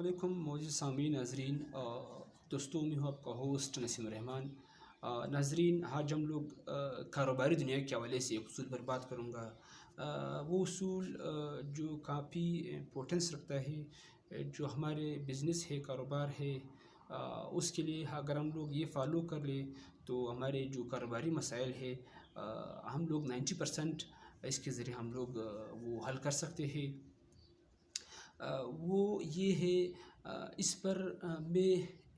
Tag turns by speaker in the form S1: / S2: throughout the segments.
S1: علیکم معزز سامعین ناظرین، دوستوں میں ہوں آپ کا ہوسٹ نسیم الرحمن۔ ناظرین، آج ہم لوگ کاروباری دنیا کے حوالے سے ایک اصول پر بات کروں گا۔ وہ اصول جو کافی امپورٹنس رکھتا ہے، جو ہمارے بزنس ہے، کاروبار ہے، اس کے لیے اگر ہم لوگ یہ فالو کر لیں تو ہمارے جو کاروباری مسائل ہے ہم لوگ 90% اس کے ذریعے ہم لوگ وہ حل کر سکتے ہیں۔ وہ یہ ہے، اس پر میں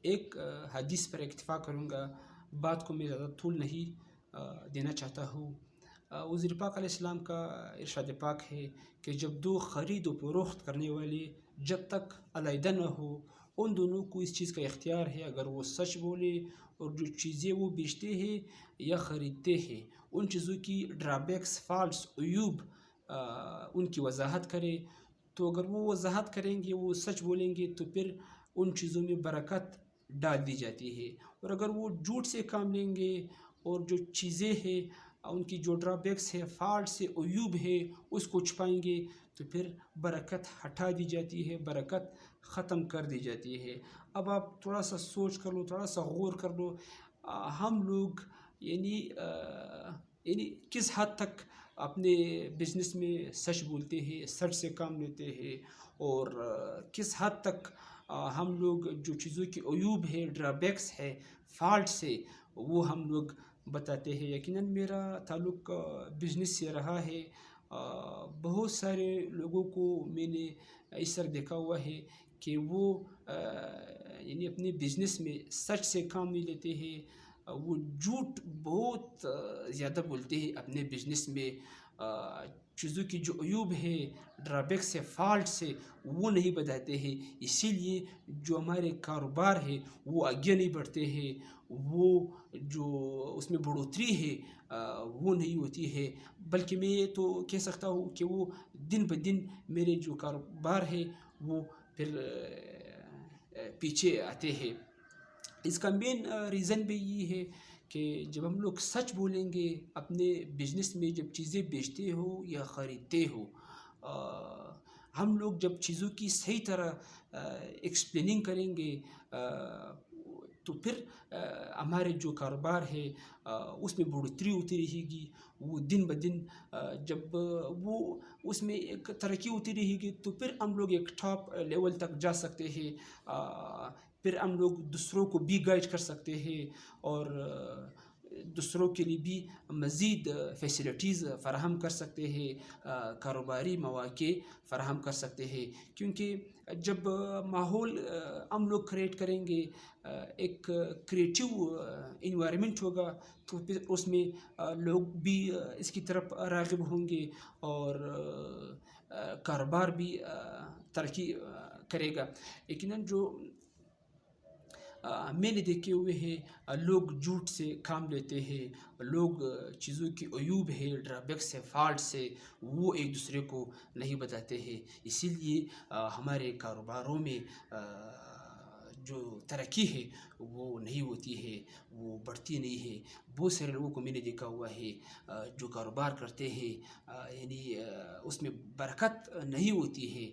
S1: ایک حدیث پر اکتفا کروں گا، بات کو میں زیادہ طول نہیں دینا چاہتا ہوں۔ حضور پاک علیہ السلام کا ارشاد پاک ہے کہ جب دو خرید و فروخت کرنے والے جب تک علیحدہ نہ ہو، ان دونوں کو اس چیز کا اختیار ہے اگر وہ سچ بولے اور جو چیزیں وہ بیچتے ہیں یا خریدتے ہیں ان چیزوں کی ڈرابیکس، فالٹس، عیوب ان کی وضاحت کرے۔ تو اگر وہ وضاحت کریں گے، وہ سچ بولیں گے تو پھر ان چیزوں میں برکت ڈال دی جاتی ہے۔ اور اگر وہ جھوٹ سے کام لیں گے اور جو چیزیں ہیں ان کی جو ڈرابیکس ہے، فالٹس ہے، عیوب ہے، اس کو چھپائیں گے تو پھر برکت ہٹا دی جاتی ہے، برکت ختم کر دی جاتی ہے۔ اب آپ تھوڑا سا سوچ کر لو، تھوڑا سا غور کر لو، ہم لوگ یعنی کس حد تک اپنے بزنس میں سچ بولتے ہیں، سچ سے کام لیتے ہیں، اور کس حد تک ہم لوگ جو چیزوں کی عیوب ہے، ڈرابیکس ہے، فالٹس ہے، وہ ہم لوگ بتاتے ہیں۔ یقیناً میرا تعلق بزنس سے رہا ہے۔ بہت سارے لوگوں کو میں نے اس طرح دیکھا ہوا ہے کہ وہ یعنی اپنے بزنس میں سچ سے کام نہیں لیتے ہیں، وہ جھوٹ بہت زیادہ بولتے ہیں اپنے بزنس میں۔ چیزوں کی جو عیوب ہے، ڈرابیکس ہے، فالٹس ہے، وہ نہیں بتاتے ہیں۔ اسی لیے جو ہمارے کاروبار ہے وہ آگے نہیں بڑھتے ہیں، وہ جو اس میں بڑھوتری ہے وہ نہیں ہوتی ہے، بلکہ میں یہ تو کہہ سکتا ہوں کہ وہ دن بدن میرے جو کاروبار ہے وہ پھر پیچھے آتے ہیں۔ اس کا مین ریزن بھی یہ ہے کہ جب ہم لوگ سچ بولیں گے اپنے بزنس میں، جب چیزیں بیچتے ہو یا خریدتے ہو، ہم لوگ جب چیزوں کی صحیح طرح ایکسپلیننگ کریں گے تو پھر ہمارے جو کاروبار ہے اس میں بڑھوتری ہوتی رہے گی۔ وہ دن بدن جب وہ اس میں ایک ترقی ہوتی رہے گی تو پھر ہم لوگ ایک ٹاپ لیول تک جا سکتے ہیں۔ پھر ہم لوگ دوسروں کو بھی گائیڈ کر سکتے ہیں اور دوسروں کے لیے بھی مزید فیسلٹیز فراہم کر سکتے ہیں، کاروباری مواقع فراہم کر سکتے ہیں۔ کیونکہ جب ماحول ہم لوگ کریٹ کریں گے، ایک کریٹیو انوائرمنٹ ہوگا تو پھر اس میں لوگ بھی اس کی طرف راغب ہوں گے اور کاروبار بھی ترقی کرے گا۔ یقیناً جو میں نے دیکھے ہوئے ہیں، لوگ جھوٹ سے کام لیتے ہیں، لوگ چیزوں کی عیوب ہے، ڈرابیکس ہے، فالٹس ہے، وہ ایک دوسرے کو نہیں بتاتے ہیں۔ اسی لیے ہمارے کاروباروں میں جو ترقی ہے وہ نہیں ہوتی ہے، وہ بڑھتی نہیں ہے۔ بہت سارے لوگوں کو میں نے دیکھا ہوا ہے جو کاروبار کرتے ہیں، یعنی اس میں برکت نہیں ہوتی ہے،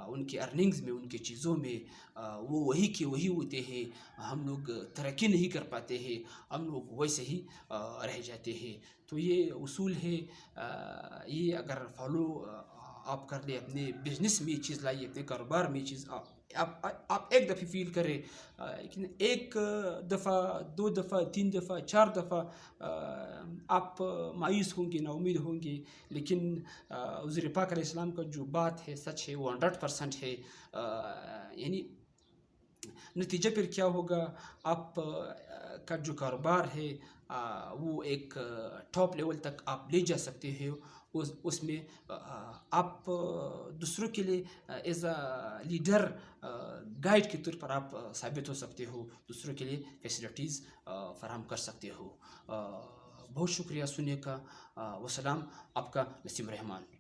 S1: ان کے ارننگز میں، ان کے چیزوں میں وہ وہی کے وہی ہوتے ہیں۔ ہم لوگ ترقی نہیں کر پاتے ہیں، ہم لوگ ویسے ہی رہ جاتے ہیں۔ تو یہ اصول ہے، یہ اگر فالو آپ کر لیں، اپنے بزنس میں یہ چیز لائیے، اپنے کاروبار میں یہ چیز آپ ایک دفعہ فیل کریں، لیکن ایک دفعہ، دو دفعہ، تین دفعہ، چار دفعہ آپ مایوس ہوں گے، نا امید ہوں گے، لیکن حضور پاک علیہ السلام کا جو بات ہے سچ ہے، وہ 100% ہے۔ یعنی نتیجہ پھر کیا ہوگا، آپ کا جو کاروبار ہے وہ ایک ٹاپ لیول تک آپ لے جا سکتے ہیں۔ اس میں آپ دوسروں کے لیے ایز اے لیڈر، گائیڈ کے طور پر آپ ثابت ہو سکتے ہو، دوسروں کے لیے فیسلٹیز فراہم کر سکتے ہو۔ بہت شکریہ سننے کا۔ وسلام، آپ کا نسیم الرحمن۔